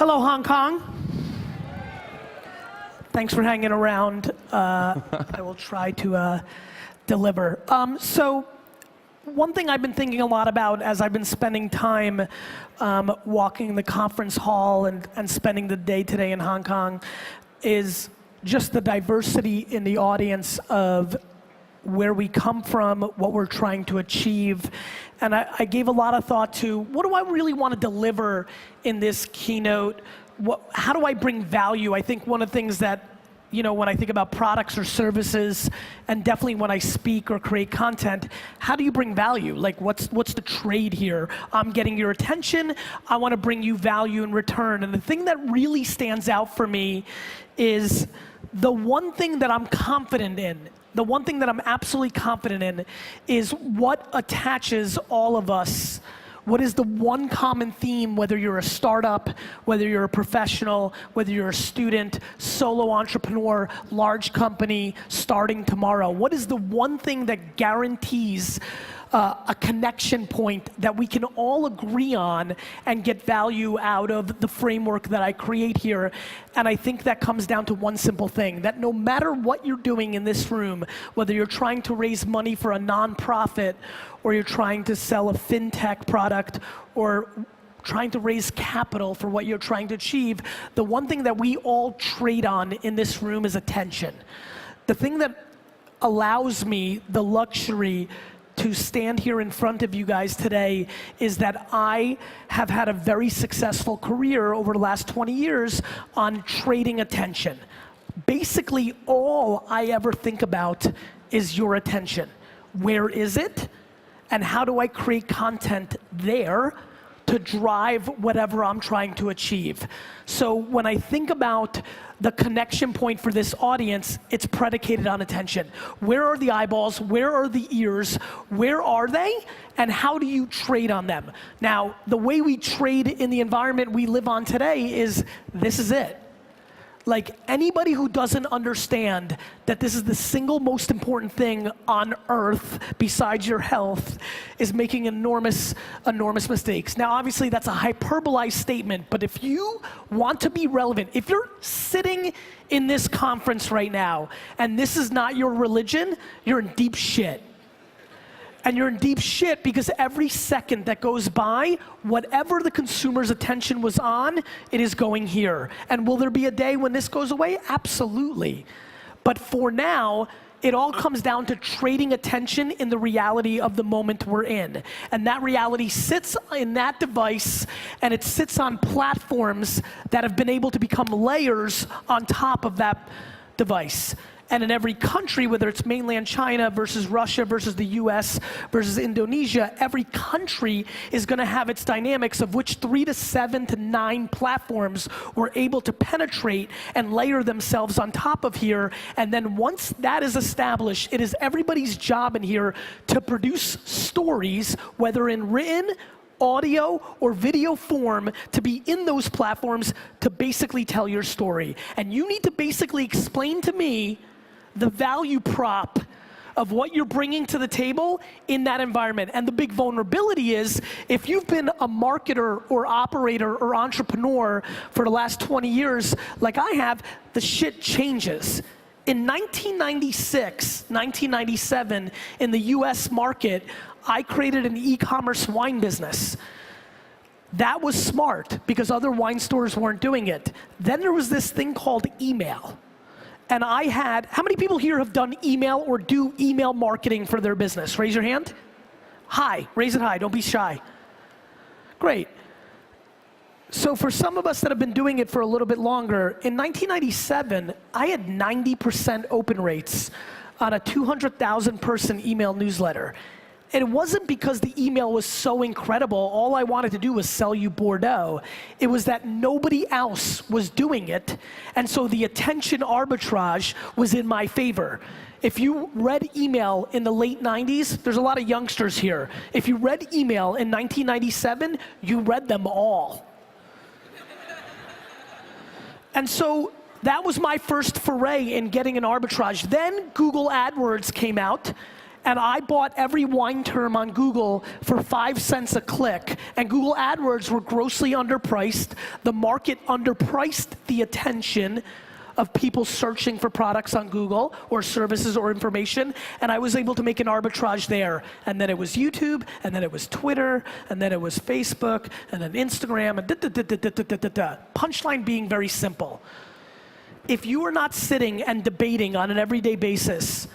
Hello, Hong Kong. Thanks for hanging around. I will try to deliver. So one thing I've been thinking a lot about as I've been spending time walking the conference hall and spending the day today in Hong Kong is just the diversity in the audience of where we come from, what we're trying to achieve. And I gave a lot of thought to, what do I really want to deliver in this keynote? How do I bring value? I think one of the things that, you know, when I think about products or services, and definitely when I speak or create content, how do you bring value? Like, what's the trade here? I'm getting your attention, I want to bring you value in return. And the thing that really stands out for me is the one thing that I'm confident in, the one thing that I'm absolutely confident in is what attaches all of us. What is the one common theme, whether you're a startup, whether you're a professional, whether you're a student, solo entrepreneur, large company, starting tomorrow? What is the one thing that guarantees a connection point that we can all agree on and get value out of the framework that I create here? And I think that comes down to one simple thing, that no matter what you're doing in this room, whether you're trying to raise money for a nonprofit, or you're trying to sell a fintech product, or trying to raise capital for what you're trying to achieve, the one thing that we all trade on in this room is attention. The thing that allows me the luxury to stand here in front of you guys today is that I have had a very successful career over the last 20 years on trading attention. Basically, all I ever think about is your attention. Where is it? And how do I create content there to drive whatever I'm trying to achieve? So when I think about the connection point for this audience, it's predicated on attention. Where are the eyeballs? Where are the ears? Where are they? And how do you trade on them? Now, the way we trade in the environment we live on today is, this is it. Like, anybody who doesn't understand that this is the single most important thing on earth besides your health is making enormous mistakes. Now, obviously that's a hyperbolized statement, but if you want to be relevant, if you're sitting in this conference right now and this is not your religion, you're in deep shit. And you're in deep shit because every second that goes by, whatever the consumer's attention was on, it is going here. And will there be a day when this goes away? Absolutely. But for now, it all comes down to trading attention in the reality of the moment we're in. And that reality sits in that device, and it sits on platforms that have been able to become layers on top of that device. And in every country, whether it's mainland China versus Russia versus the US versus Indonesia, every country is gonna have its dynamics of which 3 to 7 to 9 platforms were able to penetrate and layer themselves on top of here. And then once that is established, it is everybody's job in here to produce stories, whether in written, audio, or video form, to be in those platforms to basically tell your story. And you need to basically explain to me the value prop of what you're bringing to the table in that environment. And the big vulnerability is, if you've been a marketer or operator or entrepreneur for the last 20 years, like I have, the shit changes. In 1996, 1997, in the US market, I created an e-commerce wine business. That was smart because other wine stores weren't doing it. Then there was this thing called email. And I had, how many people here have done email or do email marketing for their business? Raise your hand. High, raise it high, don't be shy. Great. So for some of us that have been doing it for a little bit longer, in 1997, I had 90% open rates on a 200,000 person email newsletter. And it wasn't because the email was so incredible, all I wanted to do was sell you Bordeaux. It was that nobody else was doing it, and so the attention arbitrage was in my favor. If you read email in the late 90s, there's a lot of youngsters here. If you read email in 1997, you read them all. And so that was my first foray in getting an arbitrage. Then Google AdWords came out, and I bought every wine term on Google for 5 cents a click, and Google AdWords were grossly underpriced. The market underpriced the attention of people searching for products on Google or services or information, and I was able to make an arbitrage there. And then it was YouTube, and then it was Twitter, and then it was Facebook, and then Instagram, and da-da-da-da-da-da-da-da. Punchline being very simple. If you are not sitting and debating on an everyday basis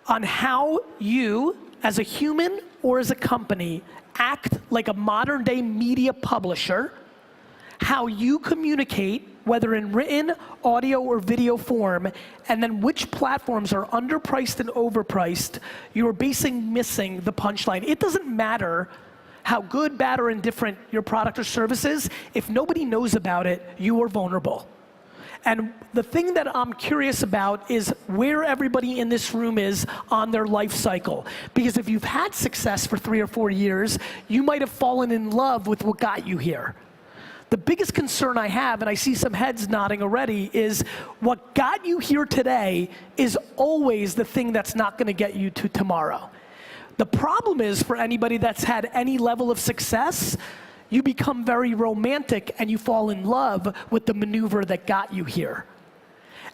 on how you, as a human or as a company, act like a modern day media publisher, how you communicate, whether in written, audio, or video form, and then which platforms are underpriced and overpriced, you're basically missing the punchline. It doesn't matter how good, bad, or indifferent your product or service is. If nobody knows about it, you are vulnerable. And the thing that I'm curious about is where everybody in this room is on their life cycle. Because if you've had success for 3 or 4 years, you might have fallen in love with what got you here. The biggest concern I have, and I see some heads nodding already, is what got you here today is always the thing that's not gonna get you to tomorrow. The problem is, for anybody that's had any level of success, you become very romantic and you fall in love with the maneuver that got you here.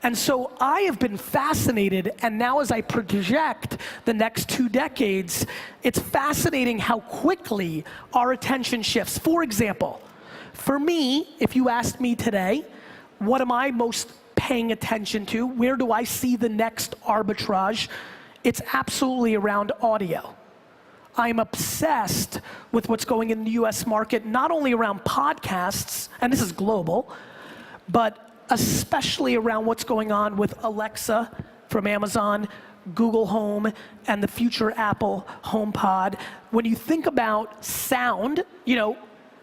And so I have been fascinated, and now as I project the next 2 decades, it's fascinating how quickly our attention shifts. For example, for me, if you asked me today, what am I most paying attention to? Where do I see the next arbitrage? It's absolutely around audio. I'm obsessed with what's going in the US market, not only around podcasts, and this is global, but especially around what's going on with Alexa from Amazon, Google Home, and the future Apple HomePod. When you think about sound,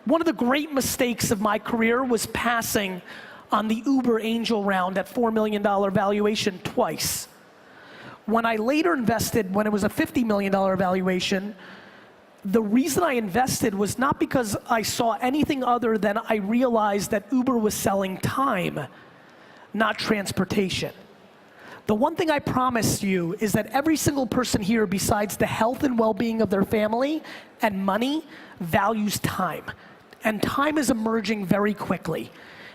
one of the great mistakes of my career was passing on the Uber angel round at $4 million valuation twice. When I later invested, when it was a $50 million valuation, the reason I invested was not because I saw anything other than I realized that Uber was selling time, not transportation. The one thing I promise you is that every single person here, besides the health and well-being of their family and money, values time. And time is emerging very quickly.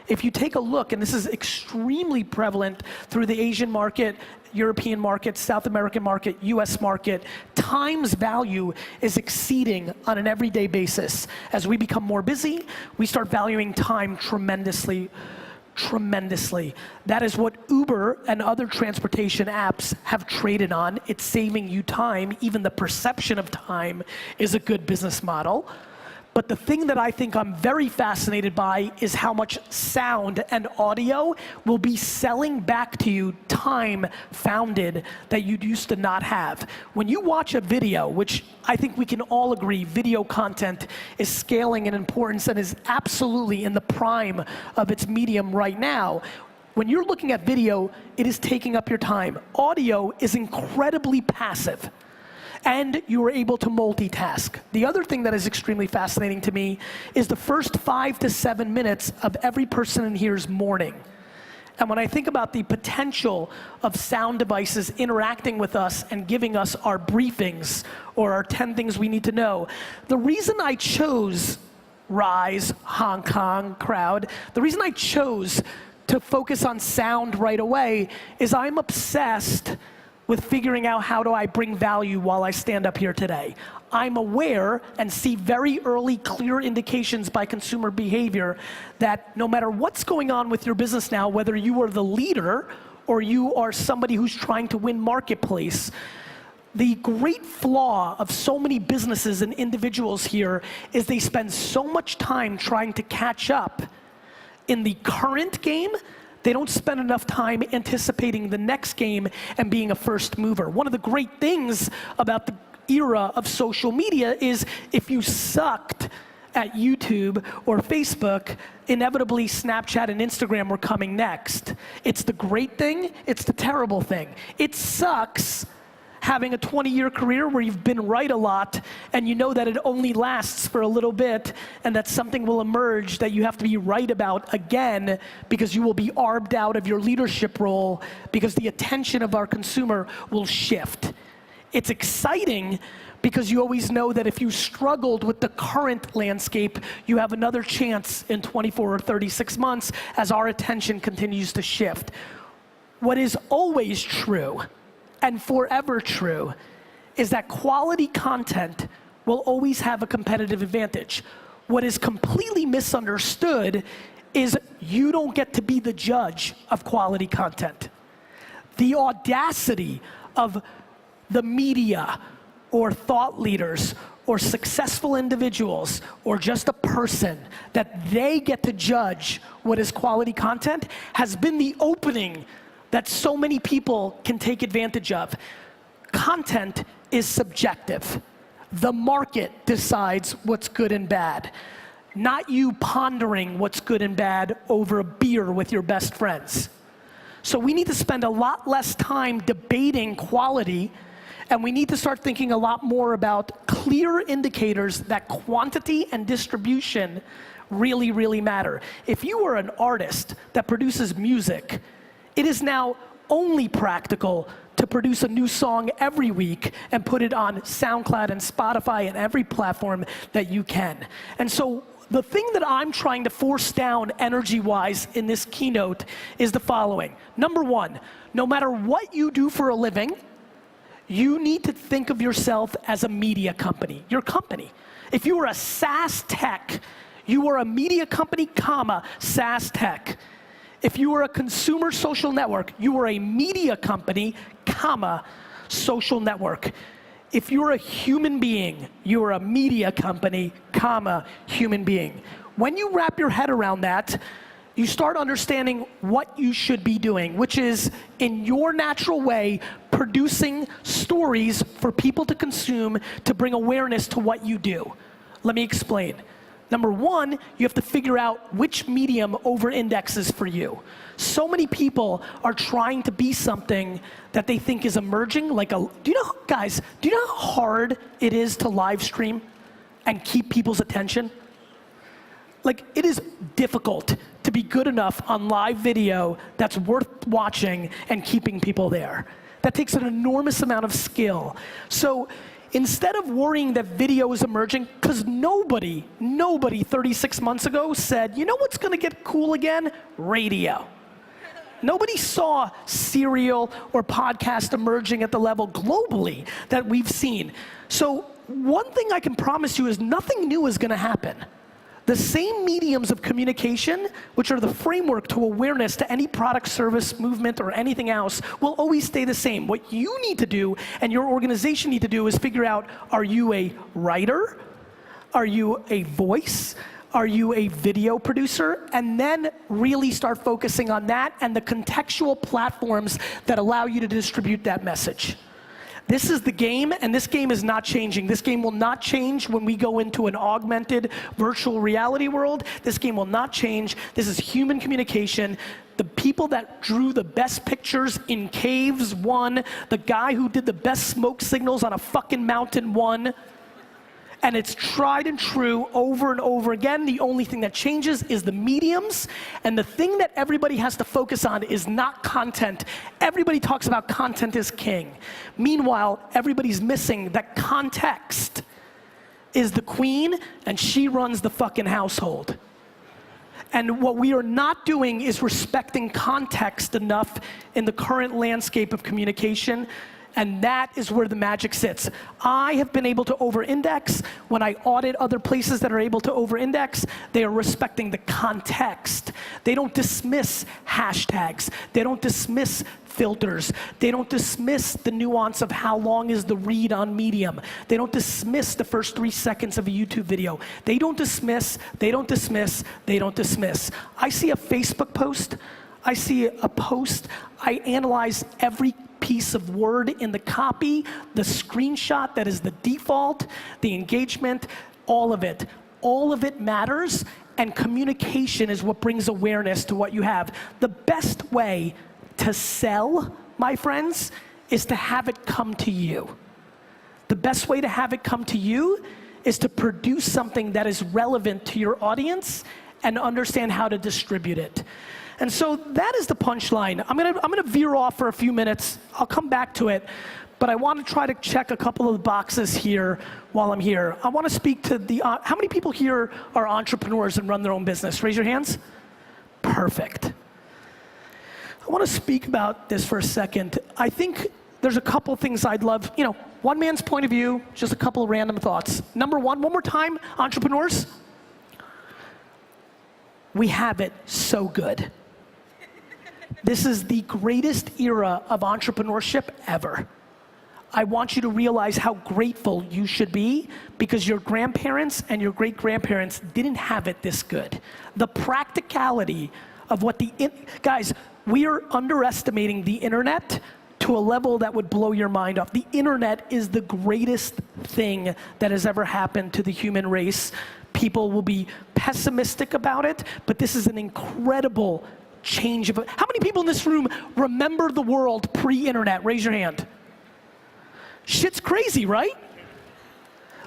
If you take a look, and this is extremely prevalent through the Asian market, European market, South American market, US market, time's value is exceeding on an everyday basis. As we become more busy, we start valuing time tremendously. That is what Uber and other transportation apps have traded on. It's saving you time. Even the perception of time is a good business model. But the thing that I think I'm very fascinated by is how much sound and audio will be selling back to you time founded that you used to not have. When you watch a video, which I think we can all agree, video content is scaling in importance and is absolutely in the prime of its medium right now. When you're looking at video, it is taking up your time. Audio is incredibly passive, and you are able to multitask. The other thing that is extremely fascinating to me is the first 5 to 7 minutes of every person in here's morning. And when I think about the potential of sound devices interacting with us and giving us our briefings or our 10 things we need to know, the reason I chose Rise, Hong Kong crowd, the reason I chose to focus on sound right away is I'm obsessed with figuring out how do I bring value while I stand up here today. I'm aware and see very early clear indications by consumer behavior that no matter what's going on with your business now, whether you are the leader or you are somebody who's trying to win marketplace, the great flaw of so many businesses and individuals here is they spend so much time trying to catch up in the current game. They don't spend enough time anticipating the next game and being a first mover. One of the great things about the era of social media is if you sucked at YouTube or Facebook, inevitably Snapchat and Instagram were coming next. It's the great thing, it's the terrible thing. It sucks having a 20-year career where you've been right a lot and you know that it only lasts for a little bit and that something will emerge that you have to be right about again because you will be arbed out of your leadership role because the attention of our consumer will shift. It's exciting because you always know that if you struggled with the current landscape, you have another chance in 24 or 36 months as our attention continues to shift. What is always true and forever true is that quality content will always have a competitive advantage. What is completely misunderstood is you don't get to be the judge of quality content. The audacity of the media or thought leaders or successful individuals or just a person that they get to judge what is quality content has been the opening that so many people can take advantage of. Content is subjective. The market decides what's good and bad, not you pondering what's good and bad over a beer with your best friends. So we need to spend a lot less time debating quality, and we need to start thinking a lot more about clear indicators that quantity and distribution really, really matter. If you are an artist that produces music, it is now only practical to produce a new song every week and put it on SoundCloud and Spotify and every platform that you can. And so the thing that I'm trying to force down energy-wise in this keynote is the following. Number one, no matter what you do for a living, you need to think of yourself as a media company, your company. If you are a SaaS tech, you are a media company, comma, SaaS tech. If you are a consumer social network, you are a media company, comma, social network. If you're a human being, you are a media company, comma, human being. When you wrap your head around that, you start understanding what you should be doing, which is, in your natural way, producing stories for people to consume to bring awareness to what you do. Let me explain. Number one, you have to figure out which medium over-indexes for you. So many people are trying to be something that they think is emerging, like do you know, guys, do you know how hard it is to live stream and keep people's attention? Like, it is difficult to be good enough on live video that's worth watching and keeping people there. That takes an enormous amount of skill. So instead of worrying that video is emerging, because nobody 36 months ago said, you know what's gonna get cool again? Radio. Nobody saw serial or podcast emerging at the level globally that we've seen. So one thing I can promise you is nothing new is gonna happen. The same mediums of communication, which are the framework to awareness to any product, service, movement, or anything else, will always stay the same. What you need to do and your organization need to do is figure out, are you a writer? Are you a voice? Are you a video producer? And then really start focusing on that and the contextual platforms that allow you to distribute that message. This is the game, and this game is not changing. This game will not change when we go into an augmented virtual reality world. This game will not change. This is human communication. The people that drew the best pictures in caves won. The guy who did the best smoke signals on a fucking mountain won. And it's tried and true over and over again. The only thing that changes is the mediums, and the thing that everybody has to focus on is not content. Everybody talks about content is king. Meanwhile, everybody's missing that context is the queen, and she runs the fucking household. And what we are not doing is respecting context enough in the current landscape of communication. And that is where the magic sits. I have been able to over-index. When I audit other places that are able to over-index, they are respecting the context. They don't dismiss hashtags. They don't dismiss filters. They don't dismiss the nuance of how long is the read on Medium. They don't dismiss the first 3 seconds of a YouTube video. They don't dismiss, they don't dismiss, they don't dismiss. I see a Facebook post, I see a post, I analyze every piece of word in the copy, the screenshot that is the default, the engagement, all of it. All of it matters, and communication is what brings awareness to what you have. The best way to sell, my friends, is to have it come to you. The best way to have it come to you is to produce something that is relevant to your audience and understand how to distribute it. And so that is the punchline. I'm gonna veer off for a few minutes. I'll come back to it. but I want to try to check a couple of the boxes here while I'm here. I want to speak to the, how many people here are entrepreneurs and run their own business? Raise your hands. Perfect. I want to speak about this for a second. I think there's a couple things I'd love, one man's point of view, just a couple of random thoughts. Number one more time, entrepreneurs. We have it so good. This is the greatest era of entrepreneurship ever. I want you to realize how grateful you should be because your grandparents and your great-grandparents didn't have it this good. The practicality of what guys, we are underestimating the internet to a level that would blow your mind off. The internet is the greatest thing that has ever happened to the human race. People will be pessimistic about it, but this is an incredible change of it. How many people in this room remember the world pre-internet? Raise your hand. Shit's crazy, right?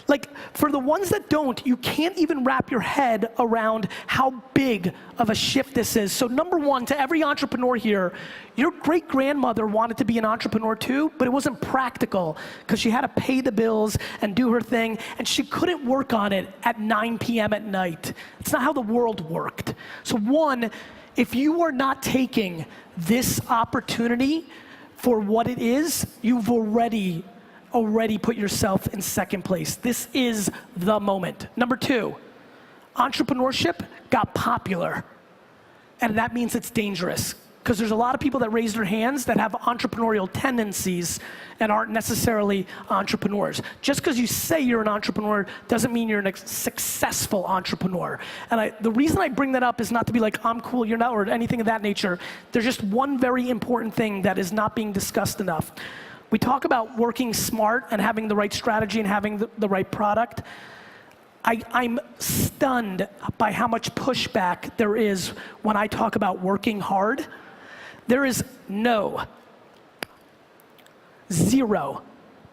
Like, for the ones that don't, you can't even wrap your head around how big of a shift this is. So number one, to every entrepreneur here, your great-grandmother wanted to be an entrepreneur too, but it wasn't practical because she had to pay the bills and do her thing, and she couldn't work on it at 9 p.m. at night. It's not how the world worked. So one, if you are not taking this opportunity for what it is, you've already put yourself in second place. This is the moment. Number two, entrepreneurship got popular, and that means it's dangerous because there's a lot of people that raise their hands that have entrepreneurial tendencies and aren't necessarily entrepreneurs. Just because you say you're an entrepreneur doesn't mean you're a successful entrepreneur. And the reason I bring that up is not to be like, I'm cool, you're not, or anything of that nature. There's just one very important thing that is not being discussed enough. We talk about working smart and having the right strategy and having the right product. I'm stunned by how much pushback there is when I talk about working hard. There is zero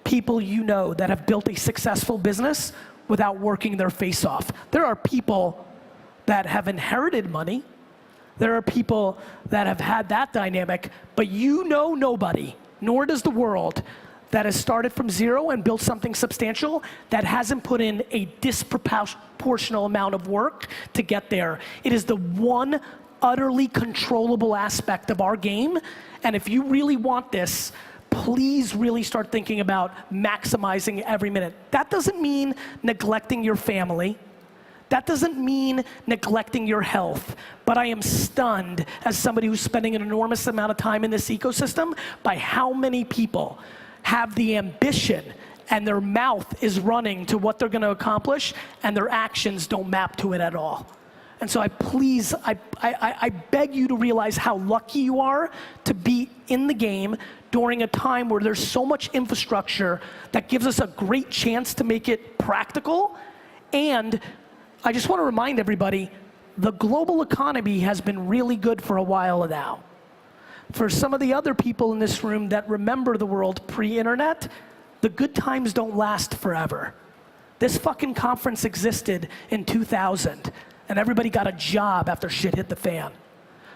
people you know that have built a successful business without working their face off. There are people that have inherited money. There are people that have had that dynamic, but you know nobody, nor does the world, that has started from zero and built something substantial that hasn't put in a disproportional amount of work to get there. It is the one utterly controllable aspect of our game, and if you really want this, please really start thinking about maximizing every minute. That doesn't mean neglecting your family. That doesn't mean neglecting your health, but I am stunned as somebody who's spending an enormous amount of time in this ecosystem by how many people have the ambition and their mouth is running to what they're going to accomplish and their actions don't map to it at all. And so I beg you to realize how lucky you are to be in the game during a time where there's so much infrastructure that gives us a great chance to make it practical. And I just want to remind everybody, the global economy has been really good for a while now. For some of the other people in this room that remember the world pre-internet, the good times don't last forever. This fucking conference existed in 2000, and everybody got a job after shit hit the fan.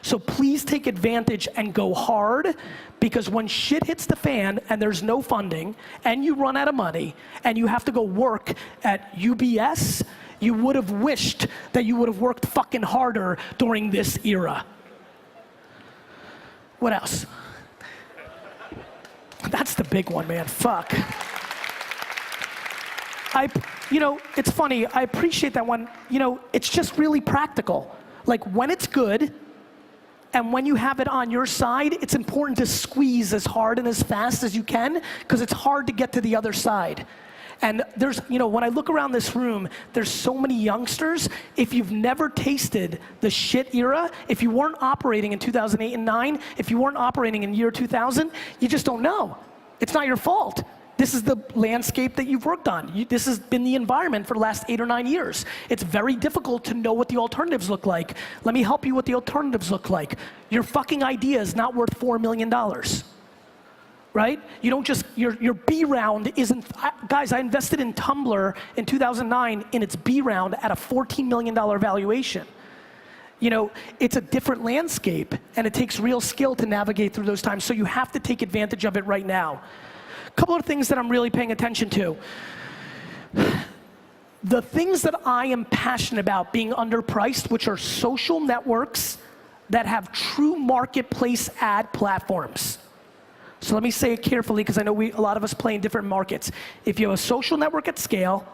So please take advantage and go hard, because when shit hits the fan and there's no funding, and you run out of money, and you have to go work at UBS, you would have wished that you would have worked fucking harder during this era. What else? That's the big one, man. Fuck. It's funny. I appreciate that one. It's just really practical. Like, when it's good and when you have it on your side, it's important to squeeze as hard and as fast as you can, because it's hard to get to the other side. And there's, when I look around this room, there's so many youngsters. If you've never tasted the shit era, if you weren't operating in 2008 and 9, if you weren't operating in year 2000, you just don't know. It's not your fault. This is the landscape that you've worked on. This has been the environment for the last 8 or 9 years. It's very difficult to know what the alternatives look like. Let me help you what the alternatives look like. Your fucking idea is not worth $4 million. Right? You don't just, your B round isn't, guys, I invested in Tumblr in 2009 in its B round at a $14 million valuation. It's a different landscape, and it takes real skill to navigate through those times, so you have to take advantage of it right now. couple of things that I'm really paying attention to. The things that I am passionate about being underpriced, which are social networks that have true marketplace ad platforms. So let me say it carefully, because I know a lot of us play in different markets. If you have a social network at scale,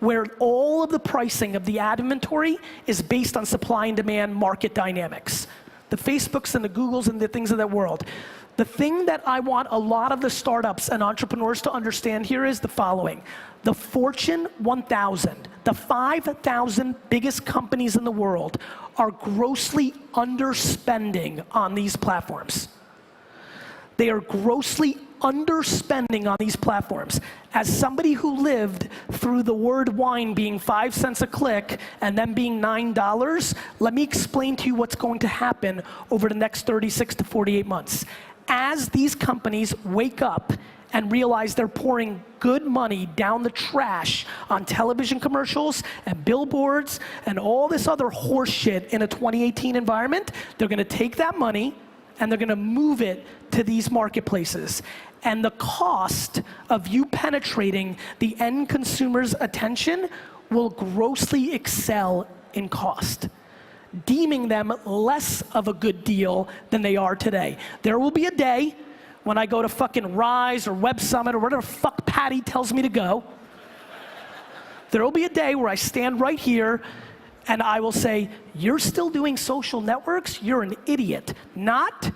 where all of the pricing of the ad inventory is based on supply and demand market dynamics. The Facebooks and the Googles and the things of that world. The thing that I want a lot of the startups and entrepreneurs to understand here is the following. The Fortune 1000, the 5,000 biggest companies in the world are grossly underspending on these platforms. They are grossly underspending on these platforms. As somebody who lived through the word wine being 5 cents a click and then being $9, let me explain to you what's going to happen over the next 36 to 48 months. As these companies wake up and realize they're pouring good money down the trash on television commercials and billboards and all this other horse shit in a 2018 environment, they're gonna take that money and they're gonna move it to these marketplaces. And the cost of you penetrating the end consumer's attention will grossly excel in cost, deeming them less of a good deal than they are today. There will be a day when I go to fucking Rise or Web Summit or whatever the fuck Patty tells me to go. There will be a day where I stand right here and I will say, you're still doing social networks? You're an idiot. Not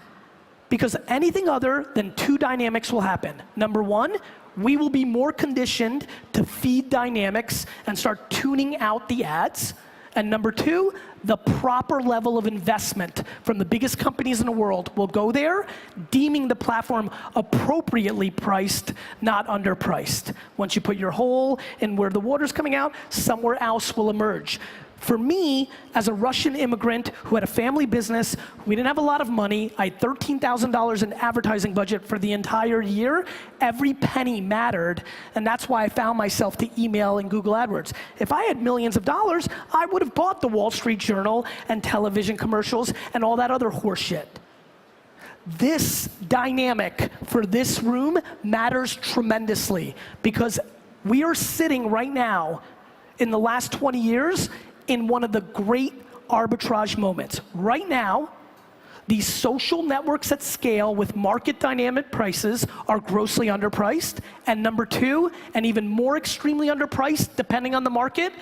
because anything other than two dynamics will happen. Number one, we will be more conditioned to feed dynamics and start tuning out the ads. And number two, the proper level of investment from the biggest companies in the world will go there, deeming the platform appropriately priced, not underpriced. Once you put your hole in where the water's coming out, somewhere else will emerge. For me, as a Russian immigrant who had a family business, we didn't have a lot of money, I had $13,000 in advertising budget for the entire year, every penny mattered, and that's why I found myself to email and Google AdWords. If I had millions of dollars, I would have bought the Wall Street Journal and television commercials and all that other horse shit. This dynamic for this room matters tremendously because we are sitting right now in the last 20 years in one of the great arbitrage moments. Right now, these social networks at scale with market dynamic prices are grossly underpriced. And number two, and even more extremely underpriced, depending on the market,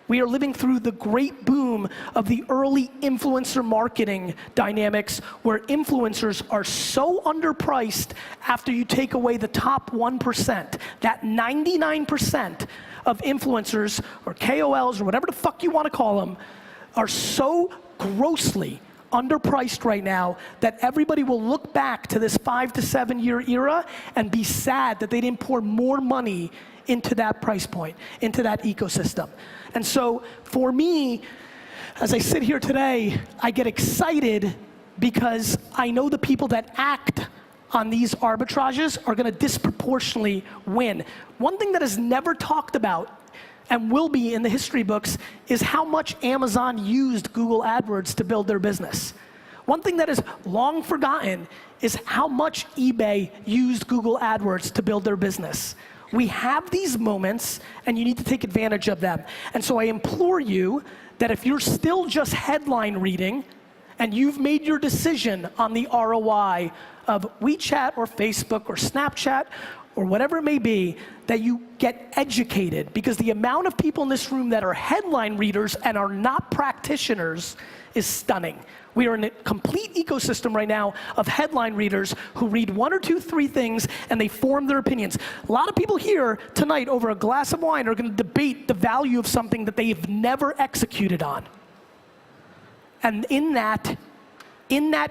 we are living through the great boom of the early influencer marketing dynamics where influencers are so underpriced after you take away the top 1%, that 99% of influencers or KOLs or whatever the fuck you want to call them are so grossly underpriced right now that everybody will look back to this 5 to 7 year era and be sad that they didn't pour more money into that price point, into that ecosystem. And so for me, as I sit here today, I get excited because I know the people that act on these arbitrages are gonna disproportionately win. One thing that is never talked about and will be in the history books is how much Amazon used Google AdWords to build their business. One thing that is long forgotten is how much eBay used Google AdWords to build their business. We have these moments and you need to take advantage of them. And so I implore you that if you're still just headline reading and you've made your decision on the ROI of WeChat or Facebook or Snapchat or whatever it may be, that you get educated, because the amount of people in this room that are headline readers and are not practitioners is stunning. We are in a complete ecosystem right now of headline readers who read 1 or 2, 3 things and they form their opinions. A lot of people here tonight over a glass of wine are gonna debate the value of something that they've never executed on. And in that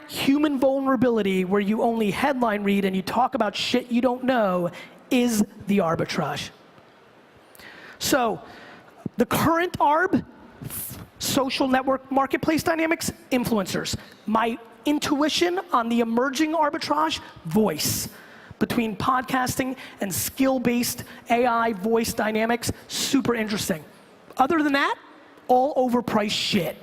human vulnerability where you only headline read and you talk about shit you don't know is the arbitrage. So the current arb, social network marketplace dynamics, influencers. My intuition on the emerging arbitrage, voice. Between podcasting and skill-based AI voice dynamics, super interesting. Other than that, all overpriced shit.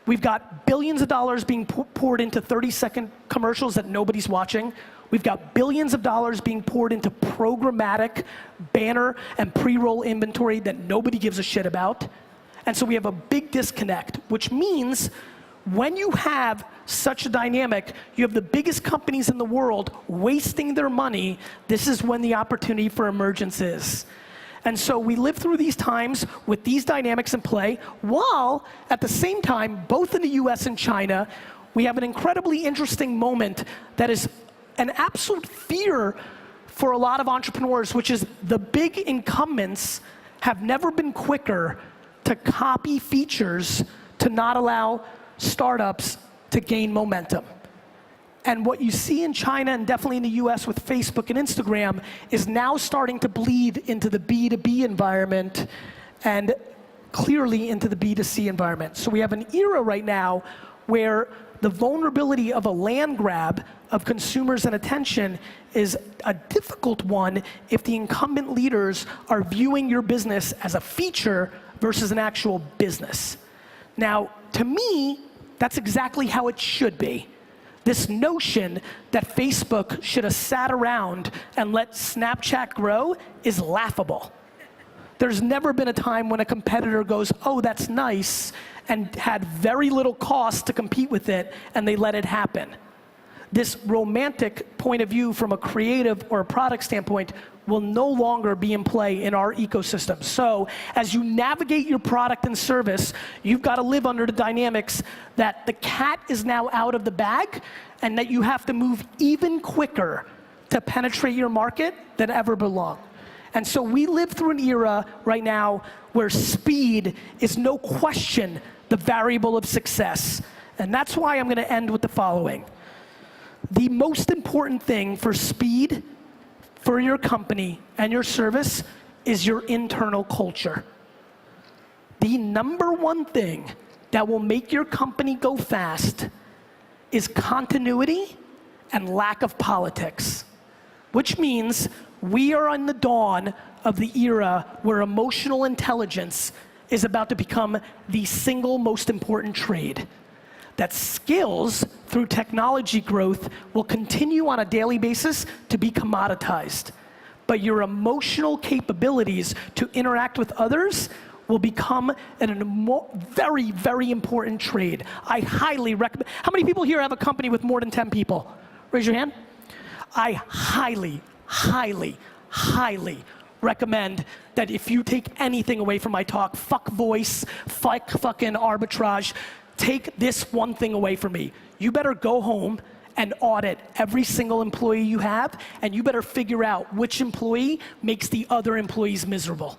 We've got billions of dollars being poured into 30-second commercials that nobody's watching. We've got billions of dollars being poured into programmatic banner and pre-roll inventory that nobody gives a shit about. And so we have a big disconnect, which means when you have such a dynamic, you have the biggest companies in the world wasting their money. This is when the opportunity for emergence is. And so we live through these times with these dynamics in play, while at the same time, both in the US and China, we have an incredibly interesting moment that is an absolute fear for a lot of entrepreneurs, which is the big incumbents have never been quicker to copy features to not allow startups to gain momentum. And what you see in China and definitely in the US with Facebook and Instagram is now starting to bleed into the B2B environment and clearly into the B2C environment. So we have an era right now where the vulnerability of a land grab of consumers and attention is a difficult one if the incumbent leaders are viewing your business as a feature versus an actual business. Now, to me, that's exactly how it should be. This notion that Facebook should have sat around and let Snapchat grow is laughable. There's never been a time when a competitor goes, oh, that's nice, and had very little cost to compete with it, and they let it happen. This romantic point of view from a creative or a product standpoint will no longer be in play in our ecosystem. So as you navigate your product and service, you've got to live under the dynamics that the cat is now out of the bag and that you have to move even quicker to penetrate your market than ever belong. And so we live through an era right now where speed is no question the variable of success. And that's why I'm going to end with the following. The most important thing for speed for your company and your service is your internal culture. The number one thing that will make your company go fast is continuity and lack of politics, which means we are on the dawn of the era where emotional intelligence is about to become the single most important trade. That skills through technology growth will continue on a daily basis to be commoditized. But your emotional capabilities to interact with others will become a very, very important trade. I highly recommend. How many people here have a company with more than 10 people? Raise your hand. I highly, highly, highly recommend that if you take anything away from my talk, fuck voice, fuck fucking arbitrage, take this one thing away from me. You better go home and audit every single employee you have, and you better figure out which employee makes the other employees miserable.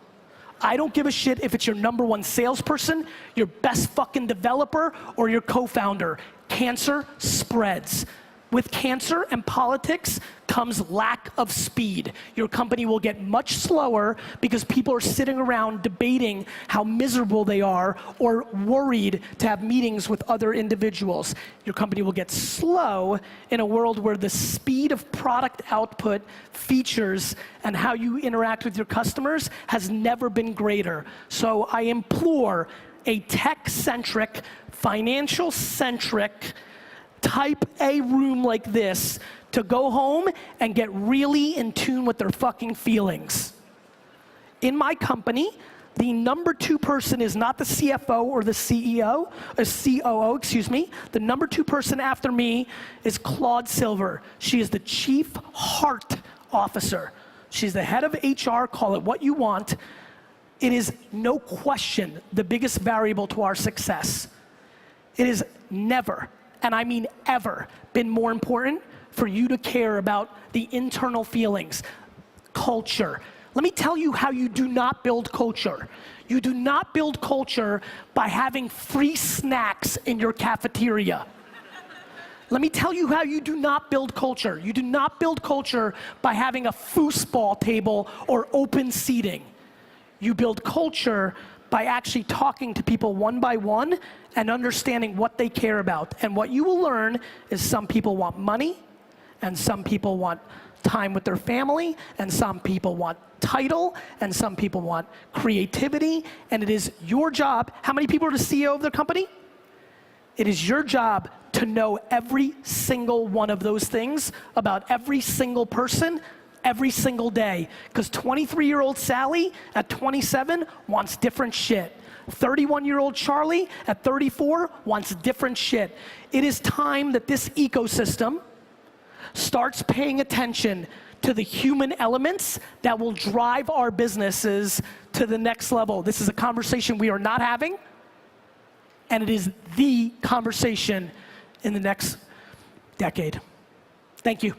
I don't give a shit if it's your number one salesperson, your best fucking developer, or your co-founder. Cancer spreads. With cancer and politics comes lack of speed. Your company will get much slower because people are sitting around debating how miserable they are or worried to have meetings with other individuals. Your company will get slow in a world where the speed of product output, features, and how you interact with your customers has never been greater. So I implore a tech-centric, financial-centric, type A room like this to go home and get really in tune with their fucking feelings. In my company, the number 2 person is not the CFO or the CEO, or COO, excuse me. The number 2 person after me is Claude Silver. She is the Chief Heart Officer. She's the head of HR, call it what you want. It is no question the biggest variable to our success. It is never, and I mean ever, been more important for you to care about the internal feelings, culture. Let me tell you how you do not build culture. You do not build culture by having free snacks in your cafeteria. Let me tell you how you do not build culture. You do not build culture by having a foosball table or open seating. You build culture by actually talking to people one by one and understanding what they care about. And what you will learn is some people want money, and some people want time with their family, and some people want title, and some people want creativity, and it is your job. How many people are the CEO of their company? It is your job to know every single one of those things about every single person every single day. Because 23-year-old Sally at 27 wants different shit. 31-year-old Charlie at 34 wants different shit. It is time that this ecosystem starts paying attention to the human elements that will drive our businesses to the next level. This is a conversation we are not having, and it is the conversation in the next decade. Thank you.